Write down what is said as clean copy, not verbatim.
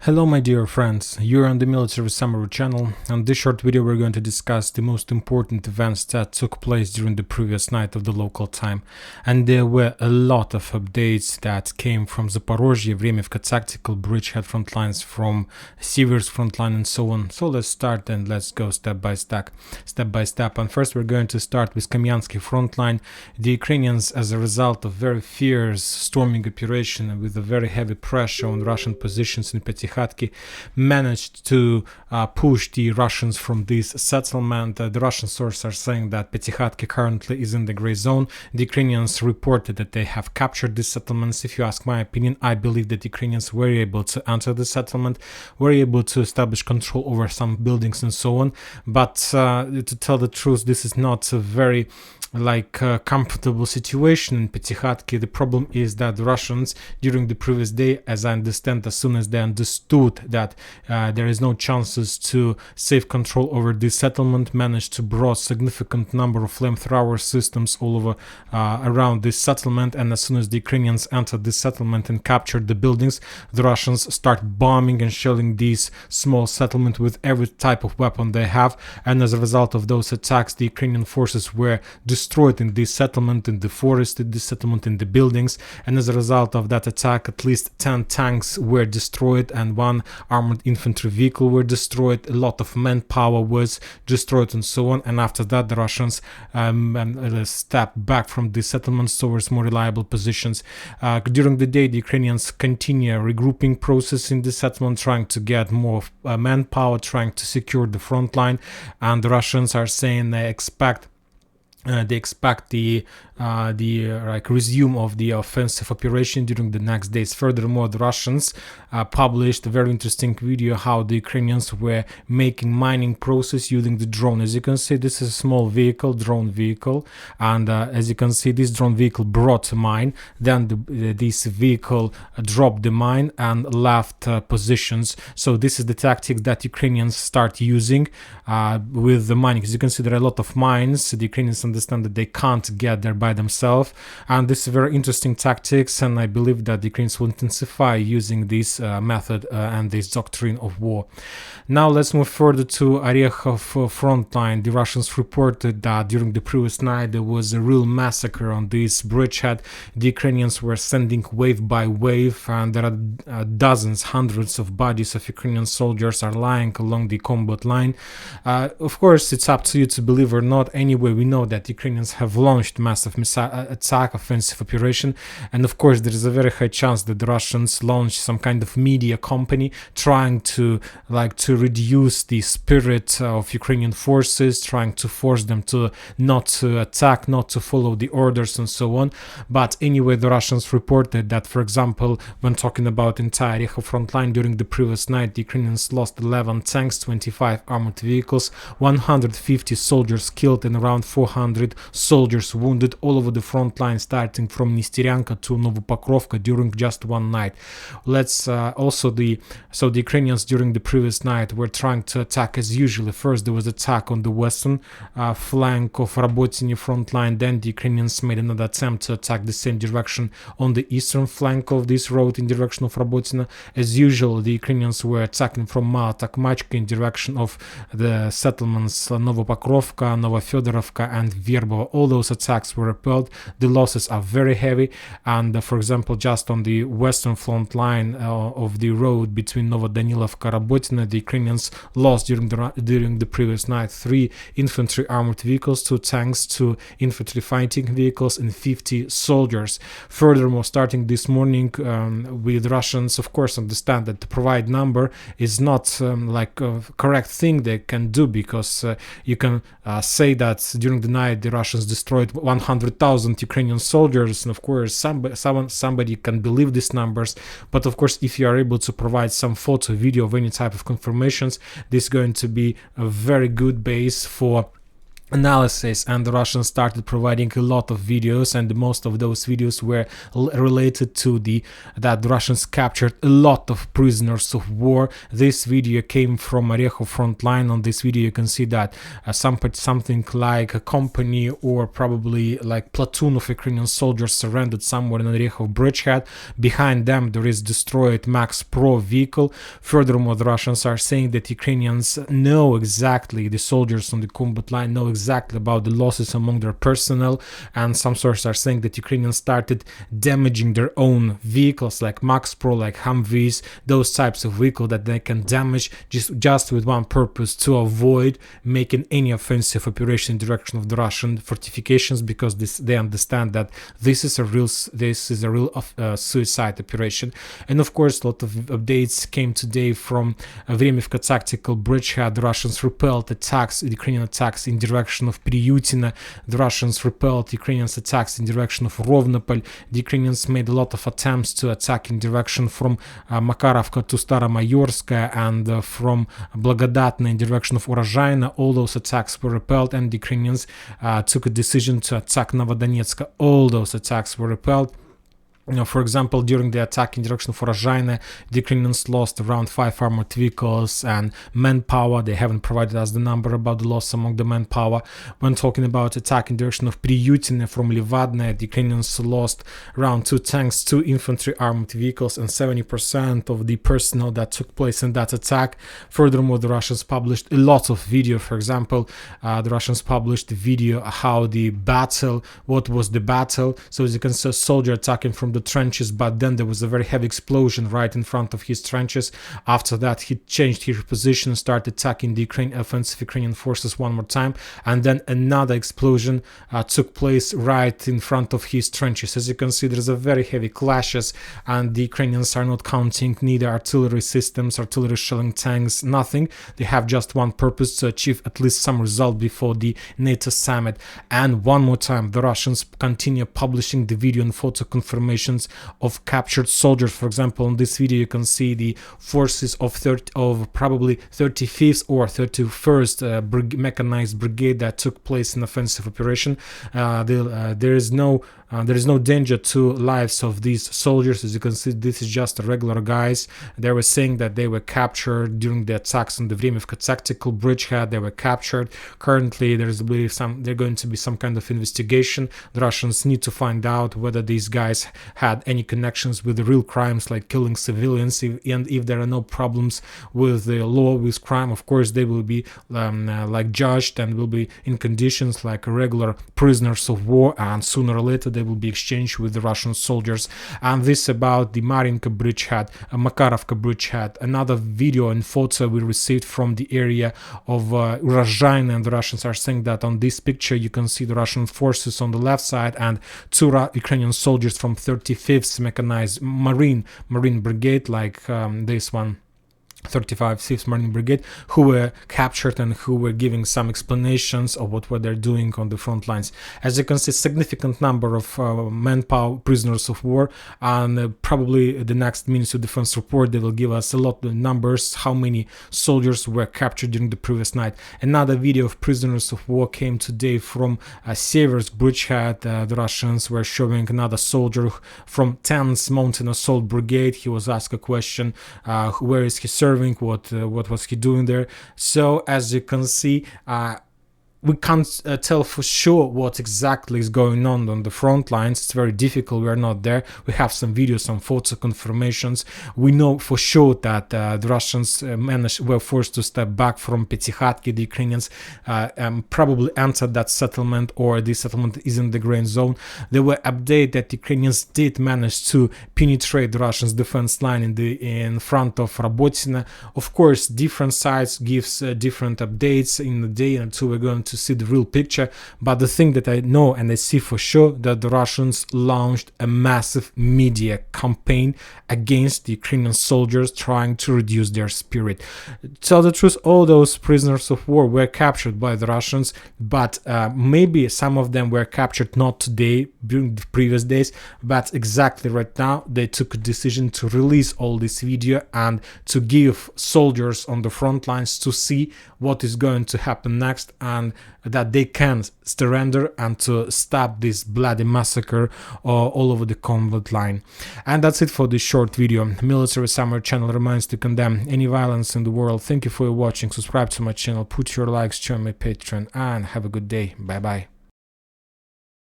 Hello my dear friends, you're on the Military Summary channel. On this short video we're going to discuss the most important events that took place during the previous night of the local time. And there were a lot of updates that came from Zaporozhye, Vremivka tactical bridgehead front lines, from Siversk front line and so on. So let's start and let's go step by step. And first we're going to start with Kamyansky front line. The Ukrainians, as a result of very fierce storming operation and with a very heavy pressure on Russian positions in Petikhatki, managed to push the Russians from this settlement. The Russian sources are saying that Petikhatki currently is in the gray zone. The Ukrainians reported that they have captured these settlements. If you ask my opinion, I believe that the Ukrainians were able to enter the settlement, were able to establish control over some buildings and so on. But to tell the truth, this is not a very comfortable situation in Petikhatki. The problem is that the Russians during the previous day, as I understand, as soon as they understood that there is no chances to save control over this settlement, managed to brought significant number of flamethrower systems all over around this settlement. And as soon as the Ukrainians entered this settlement and captured the buildings, the Russians start bombing and shelling these small settlement with every type of weapon they have. And as a result of those attacks, the Ukrainian forces were destroyed in this settlement, in the forest, in this settlement, in the buildings. And as a result of that attack, at least 10 tanks were destroyed and one armored infantry vehicle were destroyed. A lot of manpower was destroyed and so on. And after that, the Russians stepped back from the settlements towards more reliable positions. During the day, the Ukrainians continue regrouping process in the settlement, trying to get more manpower, trying to secure the front line. And the Russians are saying they expect the resume of the offensive operation during the next days. Furthermore, the Russians published a very interesting video how the Ukrainians were making mining process using the drone. As you can see, this is a small vehicle, drone vehicle, and as you can see, this drone vehicle brought a mine. Then this vehicle dropped the mine and left positions. So this is the tactics that Ukrainians start using with the mining. As you can see, there are a lot of mines. The Ukrainians understand that they can't get there by themselves, and this is very interesting tactics, and I believe that the Ukrainians will intensify using this method and this doctrine of war. Now let's move further to Orekhov front line. The Russians reported that during the previous night there was a real massacre on this bridgehead. The Ukrainians were sending wave by wave, and there are dozens, hundreds of bodies of Ukrainian soldiers are lying along the combat line. Of course, it's up to you to believe or not. Anyway, we know that Ukrainians have launched massive attack, offensive operation, and of course there is a very high chance that the Russians launch some kind of media company trying to reduce the spirit of Ukrainian forces, trying to force them to not to attack, not to follow the orders and so on. But anyway, the Russians reported that, for example, when talking about entire Orekhov front line, during the previous night the Ukrainians lost 11 tanks, 25 armored vehicles, 150 soldiers killed and around 400 soldiers wounded all over the front line, starting from Nestyryanka to Novopokrovka during just one night. So the Ukrainians during the previous night were trying to attack as usual. First there was attack on the western flank of Rabotiny front line. Then the Ukrainians made another attempt to attack the same direction on the eastern flank of this road in direction of Rabotino. As usual, the Ukrainians were attacking from Mala Takmachka in direction of the settlements Novopokrovka, Novofyodorovka and Verbova. All those attacks were repelled. The losses are very heavy, and for example, just on the western front line of the road between Novodanilovka and Rabotino, the Ukrainians lost during the previous night 3 infantry armored vehicles, 2 tanks, 2 infantry fighting vehicles and 50 soldiers. Furthermore, starting this morning, with Russians, of course, understand that the provide number is not a correct thing they can do, because you can say that during the night the Russians destroyed 100,000 Ukrainian soldiers, and of course somebody can believe these numbers. But of course, if you are able to provide some photo, video of any type of confirmations, this is going to be a very good base for analysis, and the Russians started providing a lot of videos, and most of those videos were related to that the Russians captured a lot of prisoners of war. This video came from Orechov front line. On this video you can see that something like a company or probably like platoon of Ukrainian soldiers surrendered somewhere in Orechov bridgehead. Behind them there is destroyed Max Pro vehicle. Furthermore, the Russians are saying that Ukrainians know exactly, the soldiers on the combat line know exactly about the losses among their personnel, and some sources are saying that Ukrainians started damaging their own vehicles like Max Pro, like Humvees, those types of vehicles that they can damage just with one purpose: to avoid making any offensive operation in direction of the Russian fortifications, because they understand that this is a real suicide operation. And of course, a lot of updates came today from Vremivka tactical bridgehead. The Russians repelled attacks, Ukrainian attacks in direction of Priyutina. The Russians repelled Ukrainians' attacks in direction of Rovnopol. The Ukrainians made a lot of attempts to attack in direction from Makarovka to Staromayorskaya and from Blagodatna in direction of Urozhaina. All those attacks were repelled, and the Ukrainians took a decision to attack Novodonetsk. All those attacks were repelled. For example, during the attack in direction of Urozhaina, the Ukrainians lost around 5 armored vehicles and manpower. They haven't provided us the number about the loss among the manpower. When talking about attack in direction of Priyutina from Livadne, the Ukrainians lost around 2 tanks, 2 infantry armored vehicles, and 70% of the personnel that took place in that attack. Furthermore, the Russians published a lot of video. For example, the Russians published the video how the battle, what was the battle. So as you can see, a soldier attacking from the trenches, but then there was a very heavy explosion right in front of his trenches. After that, he changed his position and started attacking the offensive Ukrainian forces one more time, and then another explosion took place right in front of his trenches. As you can see, there's a very heavy clashes, and the Ukrainians are not counting neither artillery systems, artillery shelling tanks, nothing. They have just one purpose: to achieve at least some result before the NATO summit. And one more time, the Russians continue publishing the video and photo confirmation of captured soldiers. For example, in this video you can see the forces of probably 35th or 31st mechanized brigade that took place in offensive operation. There is no danger to lives of these soldiers. As you can see, this is just regular guys. They were saying that they were captured during the attacks on the Vremivka tactical bridgehead. They were captured. Currently, there's going to be some kind of investigation. The Russians need to find out whether these guys had any connections with the real crimes like killing civilians, and if there are no problems with the law, with crime, of course they will be like judged and will be in conditions like regular prisoners of war, and sooner or later they will be exchanged with the Russian soldiers. And this about the Marinka bridgehead, Makarovka bridgehead. Another video and photo we received from the area of Urozhaina, and the Russians are saying that on this picture you can see the Russian forces on the left side and 2 Ukrainian soldiers from 35th mechanized Marine Brigade, like this one, 35th Marine Brigade, who were captured and who were giving some explanations of what they're doing on the front lines. As you can see, significant number of manpower, prisoners of war, and probably the next Ministry of Defense report, they will give us a lot of numbers, how many soldiers were captured during the previous night. Another video of prisoners of war came today from Seversk bridgehead. The Russians were showing another soldier from 10th Mountain Assault Brigade. He was asked a question, where is he serving? What was he doing there? So as you can see, we can't tell for sure what exactly is going on the front lines. It's very difficult. We are not there. We have some videos, some photo confirmations. We know for sure that the Russians were forced to step back from Petykhatki. The Ukrainians probably entered that settlement, or this settlement is in the green zone. There were updates that Ukrainians did manage to penetrate the Russians' defense line in front of Robotina. Of course, different sides gives different updates. In the day and two, we're going to see the real picture, but the thing that I know and I see for sure, that the Russians launched a massive media campaign against the Ukrainian soldiers, trying to reduce their spirit. To tell the truth, all those prisoners of war were captured by the Russians, but maybe some of them were captured not today, during the previous days, but exactly right now they took a decision to release all this video and to give soldiers on the front lines to see what is going to happen next. And that they can surrender and to stop this bloody massacre all over the combat line. And that's it for this short video. Military Summer channel reminds to condemn any violence in the world. Thank you for watching. Subscribe to my channel, put your likes, join my Patreon, and have a good day. Bye bye.